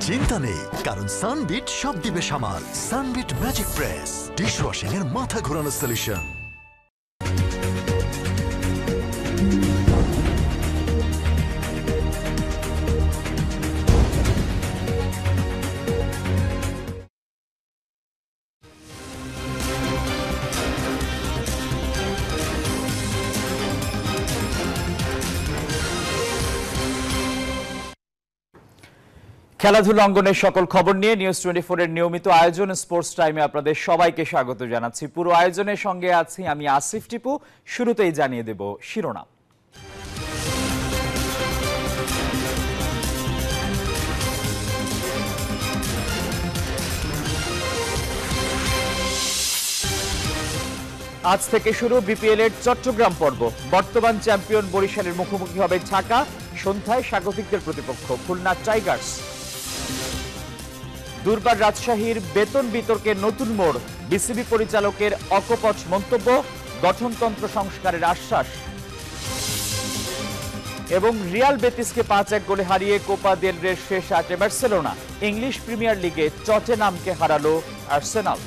চিন্তা নেই, কারণ সানবিট সব দিবে সামাল। সানবিট ম্যাজিক প্রেস, ডিশওয়াশিং এর মাথা ঘোরানো সলিউশন। খেলাধুলা অঙ্গনের সকল খবর নিয়ে নিউজ 24 এর নিয়মিত আয়োজন স্পোর্টস টাইমে আপনাদের সবাইকে স্বাগত জানাচ্ছি। পুরো আয়োজনের সঙ্গে আছি আমি আসিফ টিপু। শুরুতেই জানিয়ে দেব শিরোনাম। আজ থেকে শুরু বিপিএল এর চট্টগ্রাম পর্ব। বর্তমান চ্যাম্পিয়ন বরিশালের মুখোমুখি হবে ঢাকা। সন্ধ্যায় স্বাগতিকদের প্রতিপক্ষ খুলনা টাইগার্স। দুর্বার রাজশাহীর বেতন বিতর্কে নতুন মোড়। বিসিবি পরিচালকের অকপট মন্তব্য, গঠনতন্ত্র সংস্কারের আশ্বাস। এবং রিয়াল বেতিসকে 5-1 গোলে হারিয়ে কোপা দেল রের শেষ 8-এ বার্সেলোনা। ইংলিশ প্রিমিয়ার লিগে টটেনহামকে হারালো আর্সেনাল।